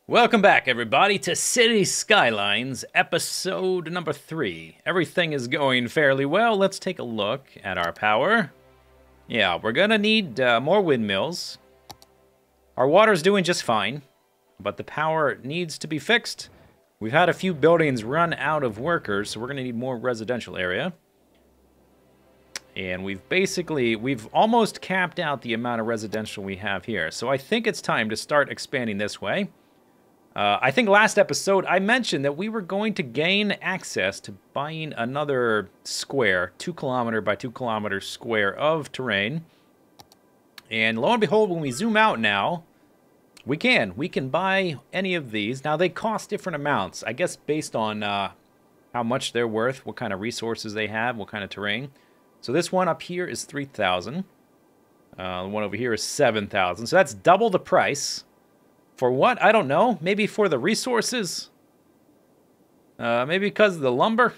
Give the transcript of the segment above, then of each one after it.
Welcome back, everybody, to City Skylines, episode number 3. Everything is going fairly well. Let's take a look at our power. Yeah, we're gonna need more windmills. Our water's doing just fine, but the power needs to be fixed. We've had a few buildings run out of workers, so we're gonna need more residential area. And we've almost capped out the amount of residential we have here. So I think it's time to start expanding this way. I think last episode I mentioned that we were going to gain access to buying another square, 2 kilometer by 2 kilometer square of terrain. And lo and behold, when we zoom out now, we can buy any of these. Now they cost different amounts, I guess based on how much they're worth, what kind of resources they have, what kind of terrain. So this one up here is 3,000. The one over here is 7,000. So that's double the price. For what? I don't know. Maybe for the resources? Maybe because of the lumber?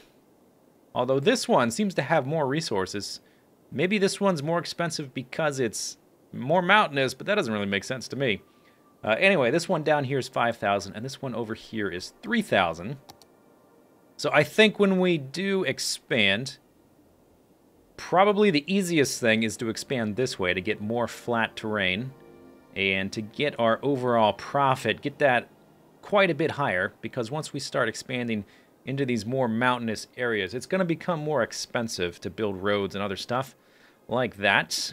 Although this one seems to have more resources. Maybe this one's more expensive because it's more mountainous, but that doesn't really make sense to me. Anyway, this one down here is 5,000, and this one over here is 3,000. So I think when we do expand, probably the easiest thing is to expand this way to get more flat terrain. And to get our overall profit, get that quite a bit higher, because once we start expanding into these more mountainous areas, it's going to become more expensive to build roads and other stuff like that.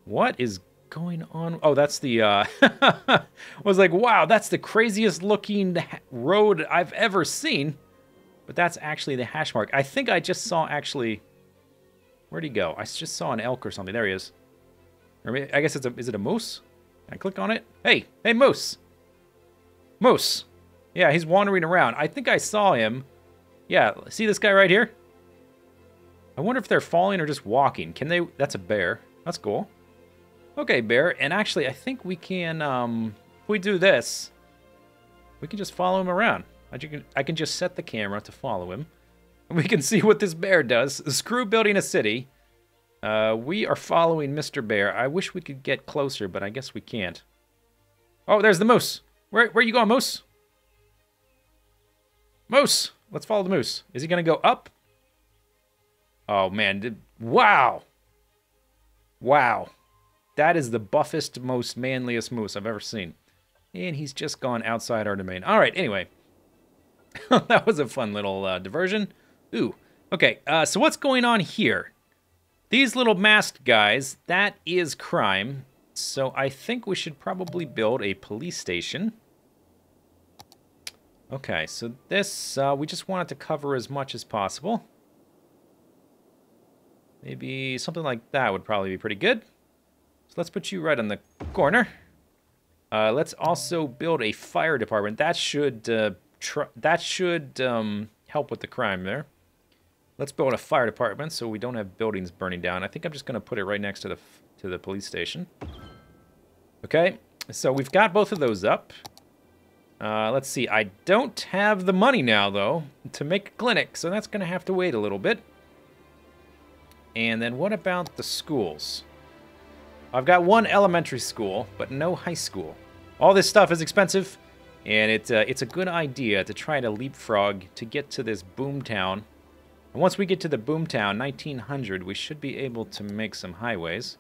What is going on? Oh, that's the, I was like, wow, that's the craziest looking road I've ever seen. But that's actually the hash mark. I think I just saw actually, where'd he go? I just saw an elk or something. There he is. Or maybe, I guess is it a moose? Can I click on it? Hey, moose! Moose! Yeah, he's wandering around. I think I saw him. Yeah, see this guy right here? I wonder if they're falling or just walking. Can they? That's a bear. That's cool. Okay, bear. And actually, I think we can, if we do this, we can just follow him around. I can just set the camera to follow him. And we can see what this bear does. Screw building a city. We are following Mr. Bear. I wish we could get closer, but I guess we can't. Oh, there's the moose. Where you going, moose? Moose! Let's follow the moose. Is he going to go up? Oh, man. Wow! Wow. That is the buffest, most manliest moose I've ever seen. And he's just gone outside our domain. All right, anyway. That was a fun little diversion. Ooh. Okay, so what's going on here? These little masked guys, that is crime. So I think we should probably build a police station. Okay, so this, we just want it to cover as much as possible. Maybe something like that would probably be pretty good. So let's put you right on the corner. Let's also build a fire department. That should, help with the crime there. Let's build a fire department so we don't have buildings burning down. I think I'm just going to put it right next to the police station. Okay, so we've got both of those up. Let's see. I don't have the money now, though, to make a clinic, so that's going to have to wait a little bit. And then what about the schools? I've got one elementary school, but no high school. All this stuff is expensive, and it's a good idea to try to leapfrog to get to this boom town. And once we get to the boomtown, 1900, we should be able to make some highways.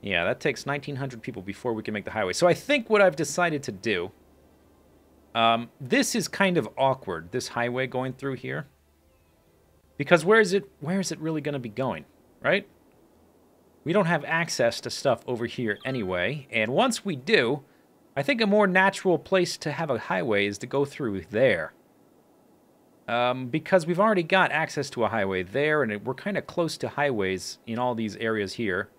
Yeah, that takes 1900 people before we can make the highway. So I think what I've decided to do, this is kind of awkward, this highway going through here. Because where is it really going to be going, right? We don't have access to stuff over here anyway. And once we do, I think a more natural place to have a highway is to go through there. Because we've already got access to a highway there, and we're kind of close to highways in all these areas here.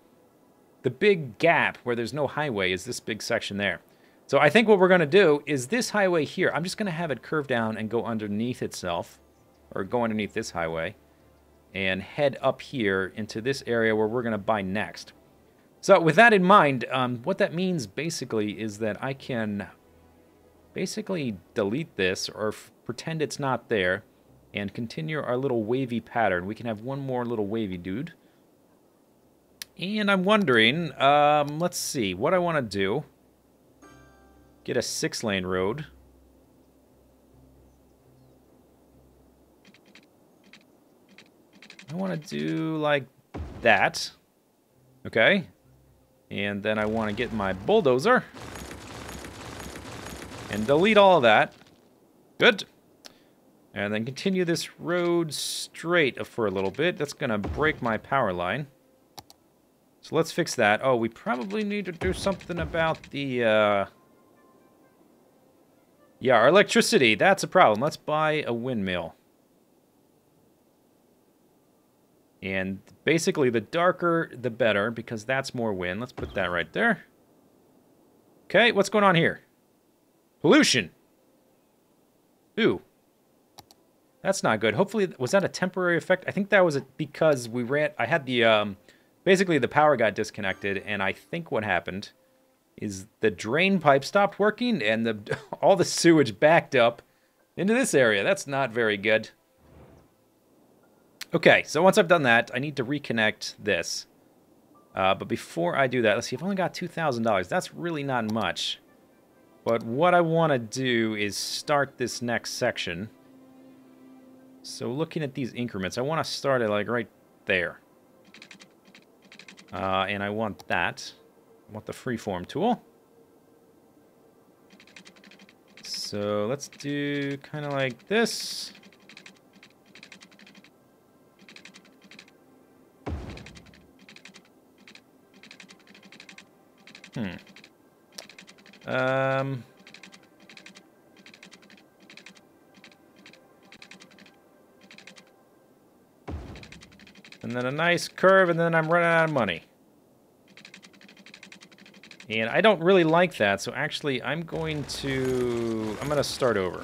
The big gap where there's no highway is this big section there. So I think what we're going to do is this highway here, I'm just going to have it curve down and go underneath itself, or go underneath this highway, and head up here into this area where we're going to buy next. So with that in mind, what that means basically is that I can basically delete this or pretend it's not there and continue our little wavy pattern. We can have one more little wavy dude. And I'm wondering, let's see, what I want to do get a 6-lane road. I want to do like that. Okay. And then I want to get my bulldozer. And delete all of that. Good. And then continue this road straight for a little bit. That's going to break my power line. So let's fix that. Oh, we probably need to do something about the... Yeah, our electricity. That's a problem. Let's buy a windmill. And basically, the darker, the better, because that's more wind. Let's put that right there. Okay, what's going on here? Pollution. Ooh. That's not good. Hopefully, was that a temporary effect? I think that was because we ran... I had the... basically, the power got disconnected, and I think what happened is the drain pipe stopped working, and all the sewage backed up into this area. That's not very good. Okay, so once I've done that, I need to reconnect this. But before I do that, let's see, I've only got $2,000. That's really not much. But what I want to do is start this next section. So looking at these increments, I want to start it like right there. And I want that. I want the freeform tool. So let's do kind of like this. And then a nice curve, and then I'm running out of money. And I don't really like that, so actually I'm going to start over.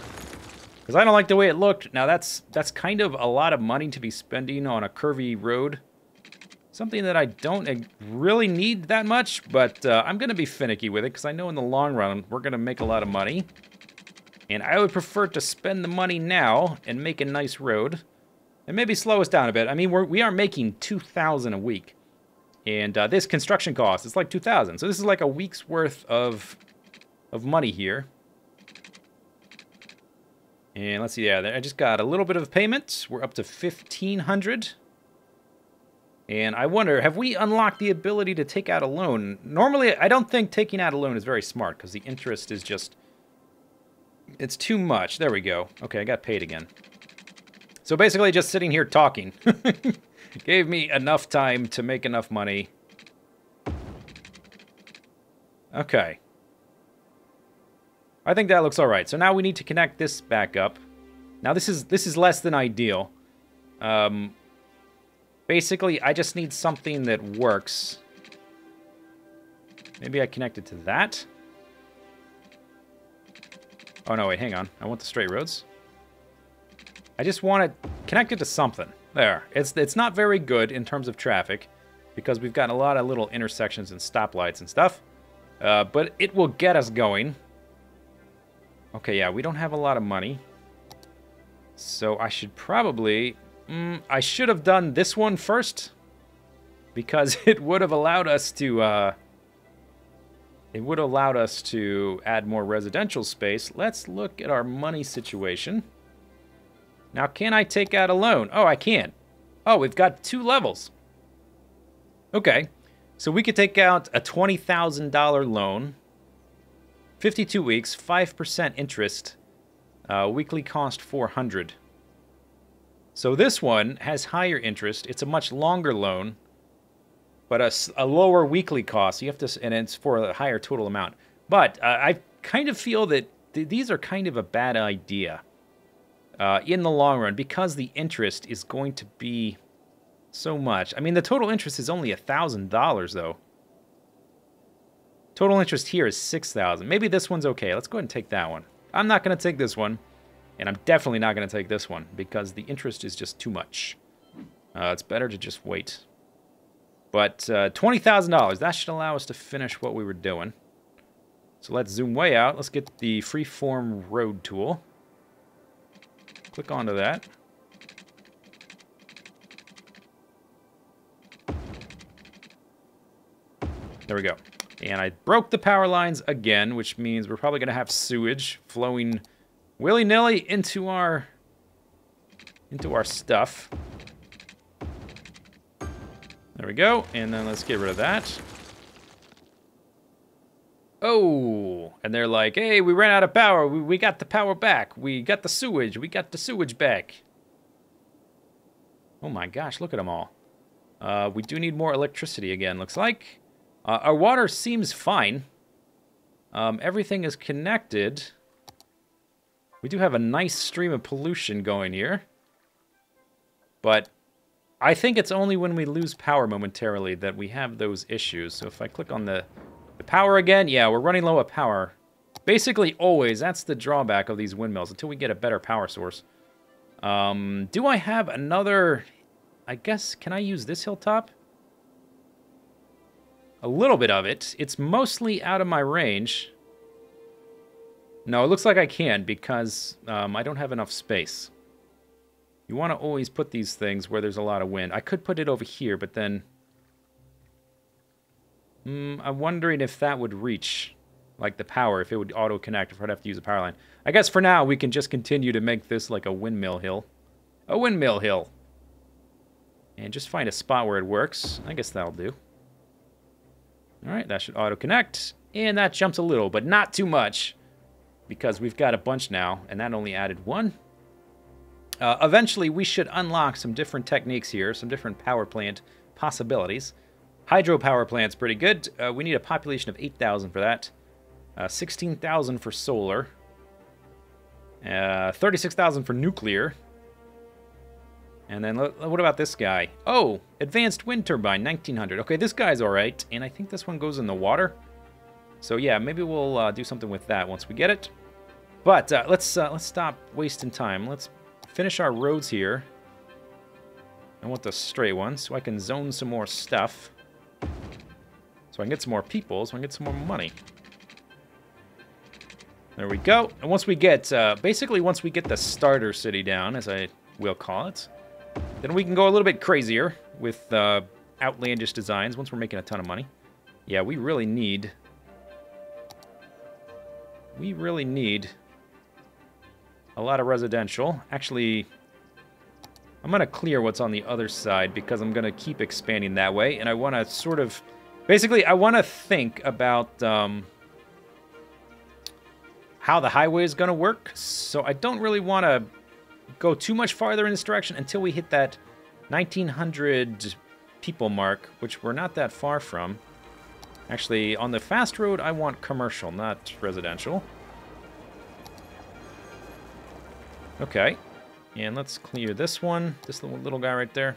Because I don't like the way it looked. Now that's kind of a lot of money to be spending on a curvy road. Something that I don't really need that much, but I'm going to be finicky with it because I know in the long run we're going to make a lot of money. And I would prefer to spend the money now and make a nice road. And maybe slow us down a bit. I mean, we are making $2,000 a week. And this construction cost is like $2,000. So this is like a week's worth of money here. And let's see, yeah, I just got a little bit of payment. We're up to $1,500. And I wonder, have we unlocked the ability to take out a loan? Normally, I don't think taking out a loan is very smart because the interest is just... It's too much. There we go. Okay, I got paid again. So basically just sitting here talking. Gave me enough time to make enough money. Okay. I think that looks all right. So now we need to connect this back up. Now this is less than ideal. Basically, I just need something that works. Maybe I connect it to that. Oh no, wait, hang on. I want the straight roads. I just want it connected to something. There. It's not very good in terms of traffic because we've got a lot of little intersections and stoplights and stuff. But it will get us going. Okay, yeah, we don't have a lot of money. So I should probably... I should have done this one first. Because it would have allowed us to... It would have allowed us to add more residential space. Let's look at our money situation. Now, can I take out a loan? Oh, I can. Oh, we've got 2 levels. Okay. So we could take out a $20,000 loan. 52 weeks, 5% interest. Weekly cost $400. So this one has higher interest. It's a much longer loan, but a lower weekly cost. You have to, and it's for a higher total amount. But I kind of feel that these are kind of a bad idea in the long run because the interest is going to be so much. I mean, the total interest is only $1,000 though. Total interest here is $6,000. Maybe this one's okay. Let's go ahead and take that one. I'm not going to take this one. And I'm definitely not going to take this one because the interest is just too much. It's better to just wait. But $20,000, that should allow us to finish what we were doing. So let's zoom way out. Let's get the freeform road tool. Click onto that. There we go. And I broke the power lines again, which means we're probably going to have sewage flowing willy-nilly into our stuff. There we go. And then let's get rid of that. Oh, and they're like, hey, we ran out of power. We got the power back. We got the sewage. We got the sewage back. Oh my gosh, look at them all. We do need more electricity again, looks like. Our water seems fine. Everything is connected. We do have a nice stream of pollution going here. But I think it's only when we lose power momentarily that we have those issues. So if I click on the power again, yeah, we're running low of power. Basically always, that's the drawback of these windmills, until we get a better power source. Do I have another... I guess, can I use this hilltop? A little bit of it. It's mostly out of my range. No, it looks like I can, because I don't have enough space. You want to always put these things where there's a lot of wind. I could put it over here, but then... I'm wondering if that would reach, like, the power, if it would auto-connect, if I'd have to use a power line. I guess for now, we can just continue to make this like a windmill hill. A windmill hill. And just find a spot where it works. I guess that'll do. Alright, that should auto-connect. And that jumps a little, but not too much. Because we've got a bunch now, and that only added one. Eventually, we should unlock some different techniques here, some different power plant possibilities. Hydropower plant's pretty good. We need a population of 8,000 for that. 16,000 for solar. 36,000 for nuclear. And then, what about this guy? Oh, advanced wind turbine, 1900. Okay, this guy's all right. And I think this one goes in the water. So yeah, maybe we'll do something with that once we get it. But let's stop wasting time. Let's finish our roads here. I want the straight ones, so I can zone some more stuff. So I can get some more people, so I can get some more money. There we go. And once we get, basically once we get the starter city down, as I will call it, then we can go a little bit crazier with outlandish designs once we're making a ton of money. Yeah, we really need a lot of residential. Actually, I'm going to clear what's on the other side because I'm going to keep expanding that way. And I want to sort of... Basically, I want to think about how the highway is going to work. So I don't really want to go too much farther in this direction until we hit that 1,900 people mark, which we're not that far from. Actually, on the fast road, I want commercial, not residential. Okay. And let's clear this one, this little guy right there.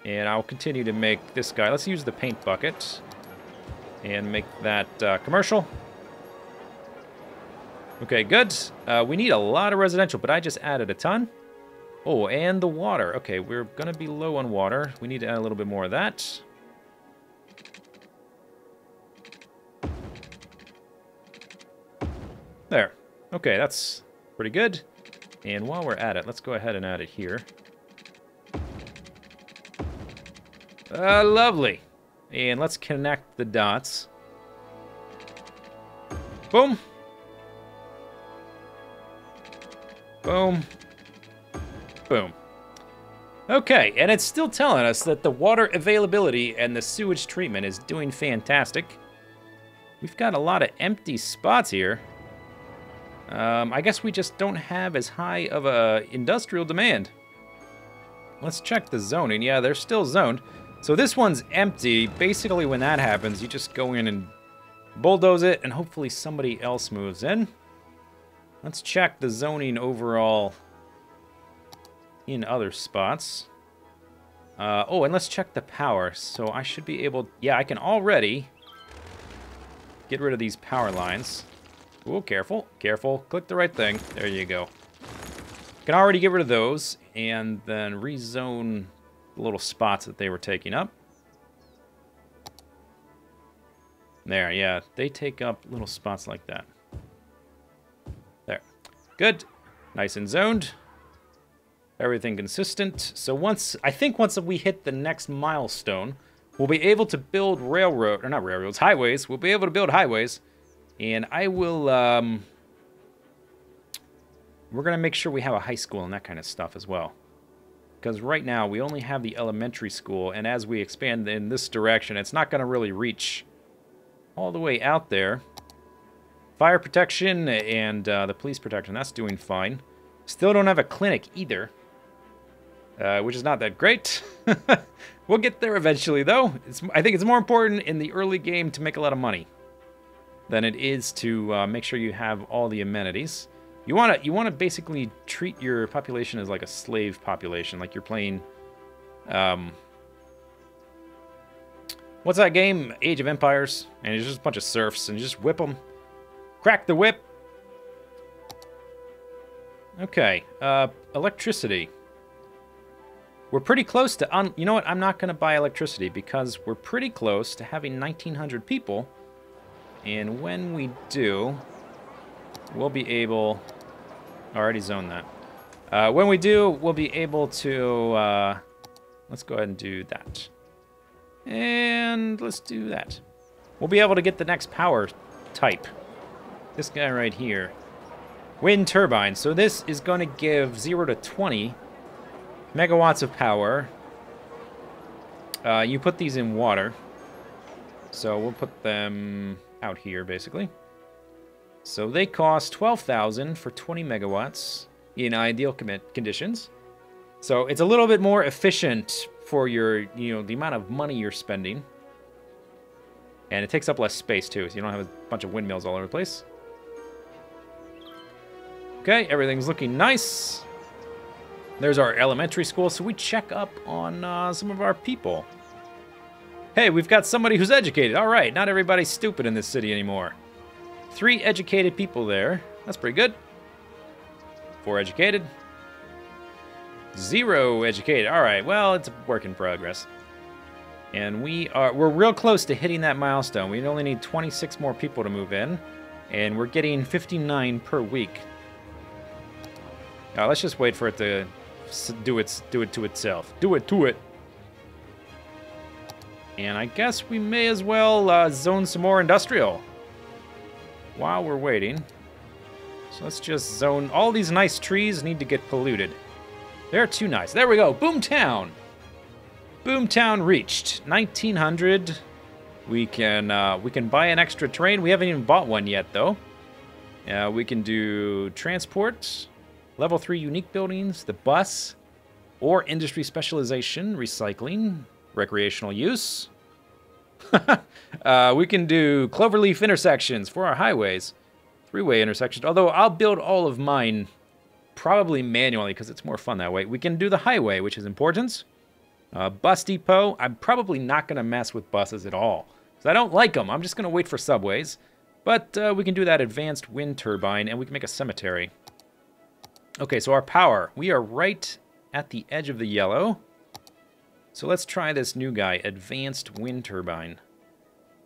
And I'll continue to make this guy. Let's use the paint bucket and make that commercial. Okay, good. We need a lot of residential, but I just added a ton. Oh, and the water. Okay, we're going to be low on water. We need to add a little bit more of that. There. Okay, that's pretty good. And while we're at it, let's go ahead and add it here. Lovely. And let's connect the dots. Boom. Boom. Boom. Okay, and it's still telling us that the water availability and the sewage treatment is doing fantastic. We've got a lot of empty spots here. I guess we just don't have as high of a industrial demand. Let's check the zoning. Yeah, they're still zoned. So this one's empty. Basically, when that happens, you just go in and bulldoze it, and hopefully somebody else moves in. Let's check the zoning overall in other spots. Oh, and let's check the power. So I should be able... Yeah, I can already get rid of these power lines. Oh, careful, careful. Click the right thing. There you go. Can already get rid of those and then rezone the little spots that they were taking up. There, yeah. They take up little spots like that. There. Good. Nice and zoned. Everything consistent. So I think once we hit the next milestone, we'll be able to build railroad, or not railroads, highways. We'll be able to build highways. And I will, we're going to make sure we have a high school and that kind of stuff as well. Because right now, we only have the elementary school, and as we expand in this direction, it's not going to really reach all the way out there. Fire protection and the police protection, that's doing fine. Still don't have a clinic either, which is not that great. We'll get there eventually, though. I think it's more important in the early game to make a lot of money than it is to make sure you have all the amenities. You want to basically treat your population as like a slave population, like you're playing. What's that game? Age of Empires, and it's just a bunch of serfs, and you just whip them. Crack the whip. Okay, electricity. We're pretty close to... you know what? I'm not going to buy electricity because we're pretty close to having 1,900 people. And when we do, we'll be able... I already zoned that. When we do, we'll be able to... let's go ahead and do that. And let's do that. We'll be able to get the next power type. This guy right here. Wind turbine. So this is going to give 0 to 20 megawatts of power. You put these in water. So we'll put them out here, basically. So they cost 12,000 for 20 megawatts in ideal conditions. So it's a little bit more efficient for your, the amount of money you're spending. And it takes up less space, too, so you don't have a bunch of windmills all over the place. Okay, everything's looking nice. There's our elementary school, so we check up on some of our people. Hey, we've got somebody who's educated. All right, not everybody's stupid in this city anymore. 3 educated people there. That's pretty good. 4 educated. 0 educated. All right, well, it's a work in progress. And we're real close to hitting that milestone. We only need 26 more people to move in, and we're getting 59 per week. Let's just wait for it to do it to itself. Do it to it. And I guess we may as well zone some more industrial while we're waiting. So let's just zone. All these nice trees need to get polluted. They're too nice. There we go. Boomtown. Boomtown reached 1900. We can buy an extra train. We haven't even bought one yet, though. We can do transport, level 3 unique buildings, the bus, or industry specialization, recycling, recreational use. We can do cloverleaf intersections for our highways, 3-way intersections. Although I'll build all of mine probably manually because it's more fun that way. We can do the highway, which is important. Bus depot. I'm probably not going to mess with buses at all because I don't like them. I'm just going to wait for subways. But we can do that advanced wind turbine, and we can make a cemetery. Okay, so our power. We are right at the edge of the yellow. So let's try this new guy, advanced wind turbine.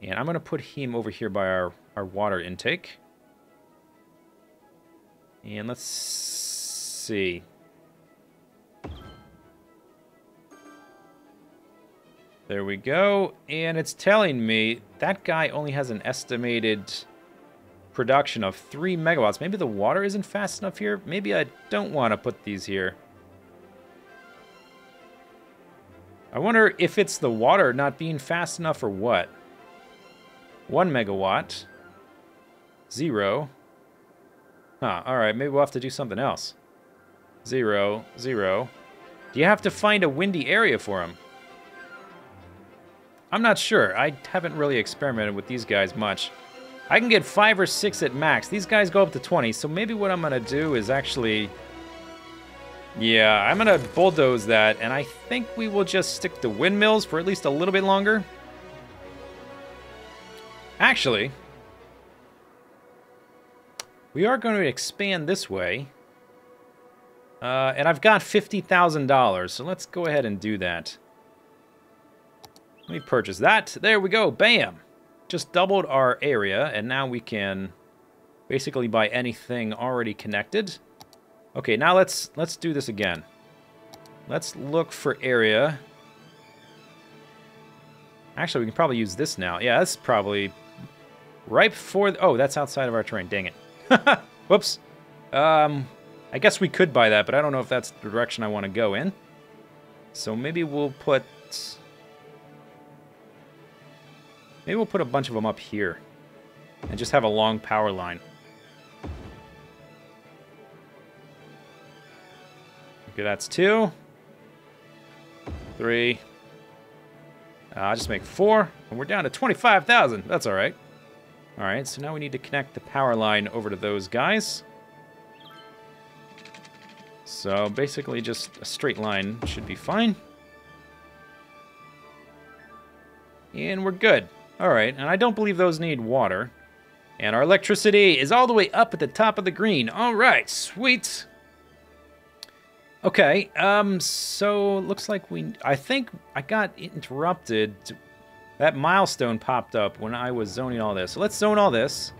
And I'm going to put him over here by our water intake. And let's see. There we go. And it's telling me that guy only has an estimated production of 3 megawatts. Maybe the water isn't fast enough here. Maybe I don't want to put these here. I wonder if it's the water not being fast enough or what. 1 megawatt. 0. Huh, alright, maybe we'll have to do something else. 0, 0. Do you have to find a windy area for him? I'm not sure. I haven't really experimented with these guys much. I can get 5 or 6 at max. These guys go up to 20, so maybe what I'm going to do is actually... Yeah, I'm going to bulldoze that, and I think we will just stick to windmills for at least a little bit longer. Actually, we are going to expand this way. And I've got $50,000, so let's go ahead and do that. Let me purchase that. There we go. Bam! Just doubled our area, and now we can basically buy anything already connected. Okay, now let's do this again. Let's look for area. Actually, we can probably use this now. Yeah, that's probably right before... Oh, that's outside of our terrain. Dang it. Whoops. I guess we could buy that, but I don't know if that's the direction I want to go in. So maybe we'll put... Maybe we'll put a bunch of them up here. And just have a long power line. Okay, that's 2. 3. I'll just make 4. And we're down to 25,000. That's all right. All right, so now we need to connect the power line over to those guys. So basically just a straight line should be fine. And we're good. All right, and I don't believe those need water. And our electricity is all the way up at the top of the green. All right, sweet. Okay, so looks like I think I got interrupted. That milestone popped up when I was zoning all this. So let's zone all this.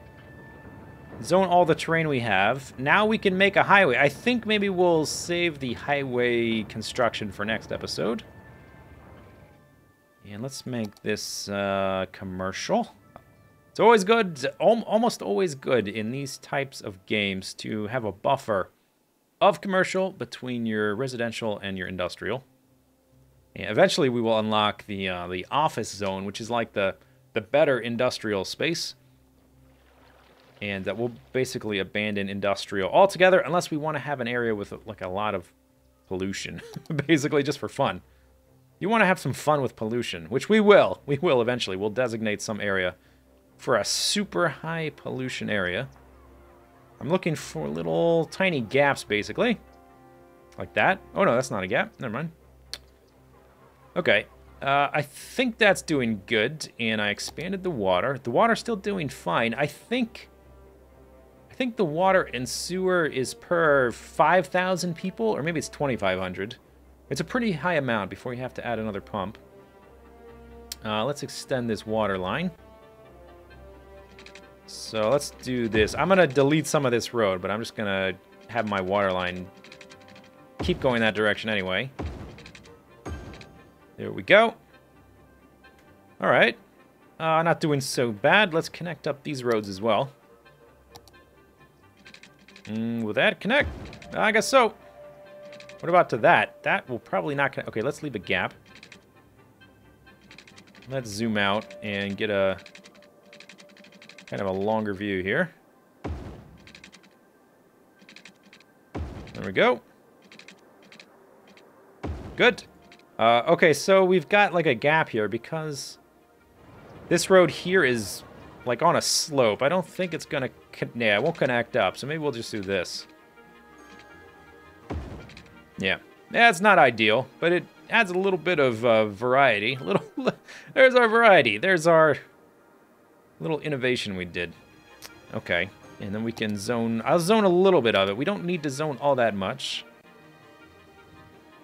Zone all the terrain we have. Now we can make a highway. I think maybe we'll save the highway construction for next episode. And let's make this commercial. It's always good, almost always good in these types of games to have a buffer of commercial between your residential and your industrial. And eventually we will unlock the office zone, which is like the better industrial space. And that will basically abandon industrial altogether unless we want to have an area with like a lot of pollution, basically just for fun. You want to have some fun with pollution, which we will. We will eventually. We'll designate some area for a super high pollution area. I'm looking for little tiny gaps, basically. Like that. Oh, no, that's not a gap. Never mind. Okay. I think that's doing good, and I expanded the water. The water's still doing fine. I think the water and sewer is per 5,000 people, or maybe it's 2,500. It's a pretty high amount before you have to add another pump. Let's extend this water line. So let's do this. I'm going to delete some of this road, but I'm just going to have my water line keep going that direction anyway. There we go. All right. Not doing so bad. Let's connect up these roads as well. Will that connect? I guess so. What about to that? That will probably not connect. Okay, let's leave a gap. Let's zoom out and get a kind of a longer view here. There we go. Good. Okay, so we've got like a gap here because this road here is like on a slope. I don't think it's gonna, yeah, it won't connect up. So maybe we'll just do this. Yeah, it's not ideal, but it adds a little bit of variety. There's our variety. There's our little innovation we did. Okay, and then we can zone. I'll zone a little bit of it. We don't need to zone all that much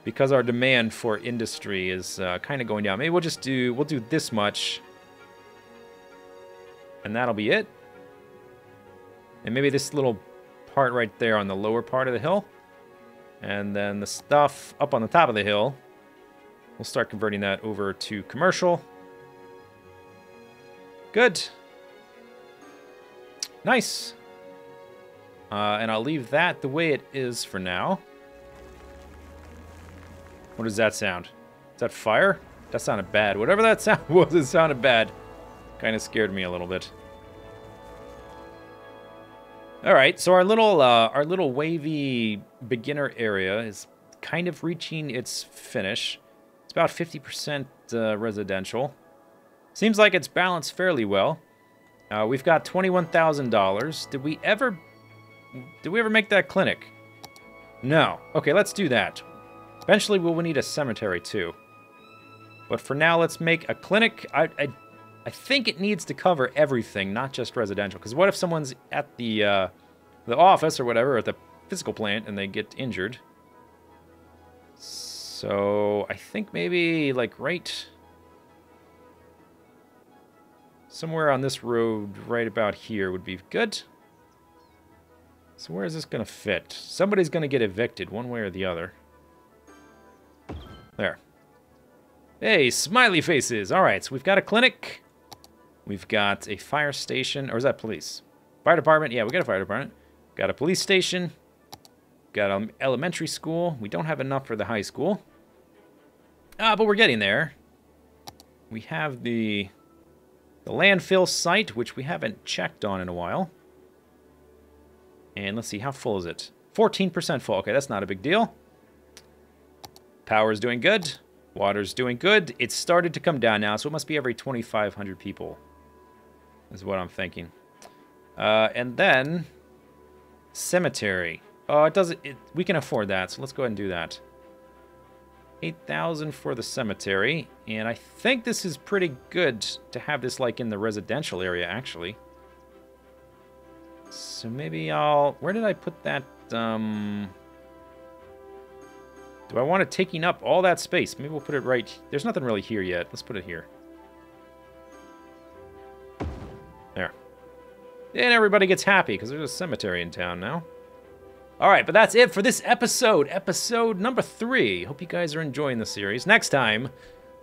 because our demand for industry is kind of going down. Maybe we'll do this much, and that'll be it. And maybe this little part right there on the lower part of the hill. And then the stuff up on the top of the hill, we'll start converting that over to commercial. Good. Nice. And I'll leave that the way it is for now. What does that sound? Is that fire? That sounded bad. Whatever that sound was, it sounded bad. Kind of scared me a little bit. All right, so our little wavy beginner area is kind of reaching its finish. It's about 50% residential. Seems like it's balanced fairly well. We've got $21,000. Did we ever make that clinic? No. Okay, let's do that. Eventually, we'll need a cemetery too. But for now, let's make a clinic. I think it needs to cover everything, not just residential. Because what if someone's at the office or whatever, or at the physical plant, and they get injured? So I think maybe like right somewhere on this road, right about here, would be good. So where is this going to fit? Somebody's going to get evicted one way or the other. There. Hey, smiley faces. All right, so we've got a clinic. We've got a fire station. Or is that police? Fire department. Yeah, we got a fire department. Got a police station. Got an elementary school. We don't have enough for the high school. But we're getting there. We have the landfill site, which we haven't checked on in a while. And let's see, how full is it? 14% full. Okay, that's not a big deal. Power's doing good. Water's doing good. It's started to come down now, so it must be every 2,500 people. Is what I'm thinking. And then cemetery. Oh, it doesn't. We can afford that, so let's go ahead and do that. 8,000 for the cemetery, and I think this is pretty good to have this like in the residential area, actually. So maybe I'll... Where did I put that? Do I want it taking up all that space? Maybe we'll put it right... There's nothing really here yet. Let's put it here. There. And everybody gets happy because there's a cemetery in town now. Alright, but that's it for this episode. Episode number 3. Hope you guys are enjoying the series. Next time,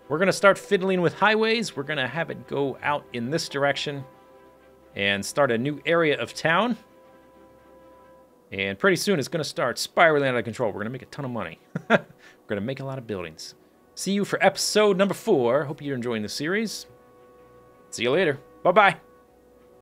we're going to start fiddling with highways. We're going to have it go out in this direction and start a new area of town. And pretty soon it's going to start spiraling out of control. We're going to make a ton of money. We're going to make a lot of buildings. See you for episode number 4. Hope you're enjoying the series. See you later. Bye-bye.